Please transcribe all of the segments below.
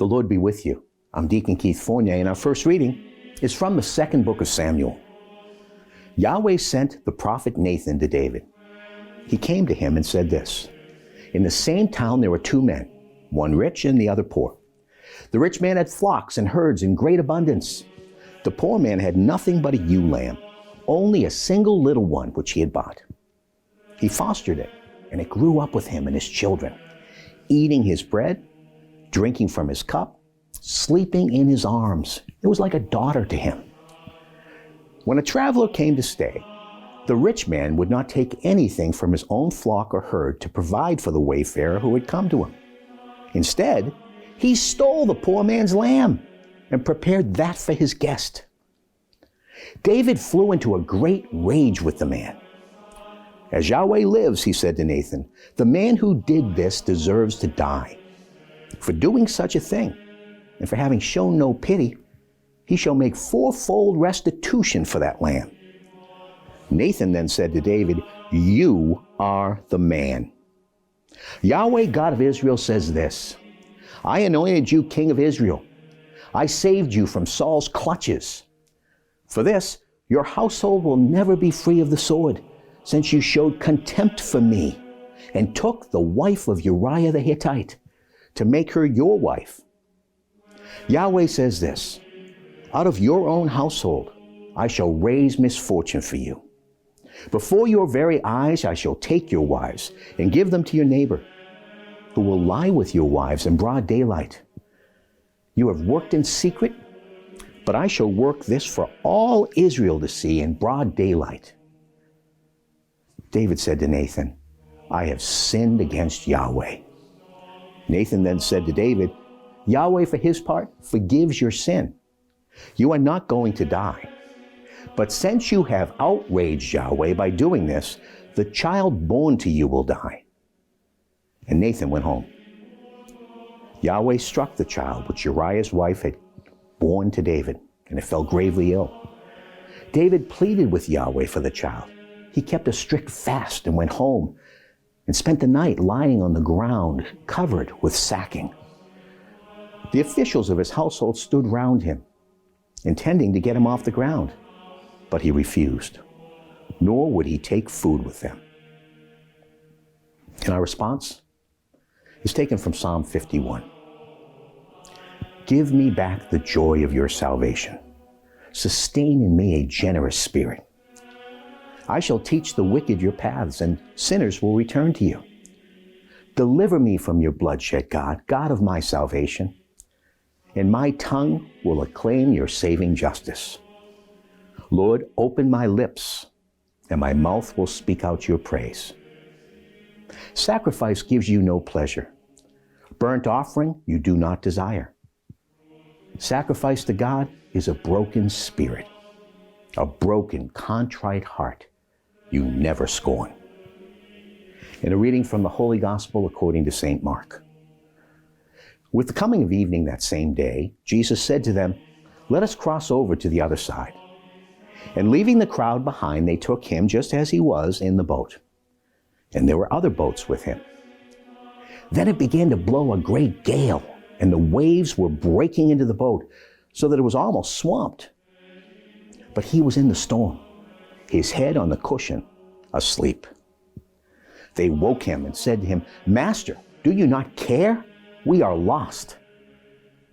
The Lord be with you. I'm Deacon Keith Fournier, and our first reading is from the second book of Samuel. Yahweh sent the prophet Nathan to David. He came to him and said this, "In the same town there were two men, one rich and the other poor. The rich man had flocks and herds in great abundance. The poor man had nothing but a ewe lamb, only a single little one which he had bought. He fostered it, and it grew up with him and his children, eating his bread, drinking from his cup, sleeping in his arms. It was like a daughter to him. When a traveler came to stay, the rich man would not take anything from his own flock or herd to provide for the wayfarer who had come to him. Instead, he stole the poor man's lamb and prepared that for his guest. David flew into a great rage with the man. 'As Yahweh lives,' he said to Nathan, 'the man who did this deserves to die. For doing such a thing, and for having shown no pity, he shall make fourfold restitution for that lamb.' Nathan then said to David, 'You are the man. Yahweh, God of Israel, says this, I anointed you king of Israel. I saved you from Saul's clutches. For this, your household will never be free of the sword, since you showed contempt for me and took the wife of Uriah the Hittite to make her your wife. Yahweh says this, out of your own household I shall raise misfortune for you. Before your very eyes I shall take your wives and give them to your neighbor, who will lie with your wives in broad daylight. You have worked in secret, but I shall work this for all Israel to see in broad daylight.' David said to Nathan, 'I have sinned against Yahweh.' Nathan then said to David, 'Yahweh, for his part, forgives your sin. You are not going to die. But since you have outraged Yahweh by doing this, the child born to you will die.' And Nathan went home. Yahweh struck the child which Uriah's wife had born to David, and it fell gravely ill. David pleaded with Yahweh for the child. He kept a strict fast and went home and spent the night lying on the ground, covered with sacking. The officials of his household stood round him, intending to get him off the ground, but he refused, nor would he take food with them. And our response is taken from Psalm 51. Give me back the joy of your salvation. Sustain in me a generous spirit. I shall teach the wicked your paths, and sinners will return to you. Deliver me from your bloodshed, God, God of my salvation, and my tongue will acclaim your saving justice. Lord, open my lips, and my mouth will speak out your praise. Sacrifice gives you no pleasure. Burnt offering you do not desire. Sacrifice to God is a broken spirit, a broken, contrite heart you never scorn. In a reading from the Holy Gospel according to St. Mark. With the coming of evening that same day, Jesus said to them, "Let us cross over to the other side." And leaving the crowd behind, they took him just as he was in the boat. And there were other boats with him. Then it began to blow a great gale, and the waves were breaking into the boat, so that it was almost swamped. But he was in the storm, his head on the cushion, asleep. They woke him and said to him, "Master, do you not care? We are lost."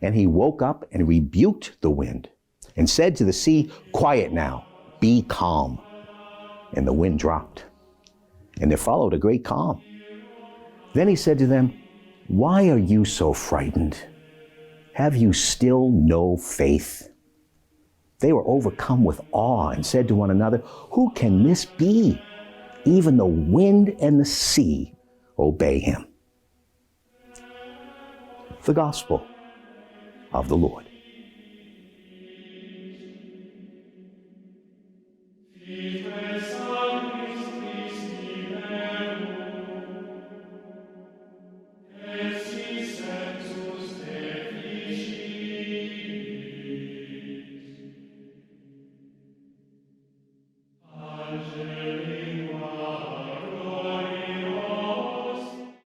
And he woke up and rebuked the wind and said to the sea, "Quiet now, be calm." And the wind dropped, and there followed a great calm. Then he said to them, "Why are you so frightened? Have you still no faith?" They were overcome with awe and said to one another, "Who can this be? Even the wind and the sea obey him." The Gospel of the Lord.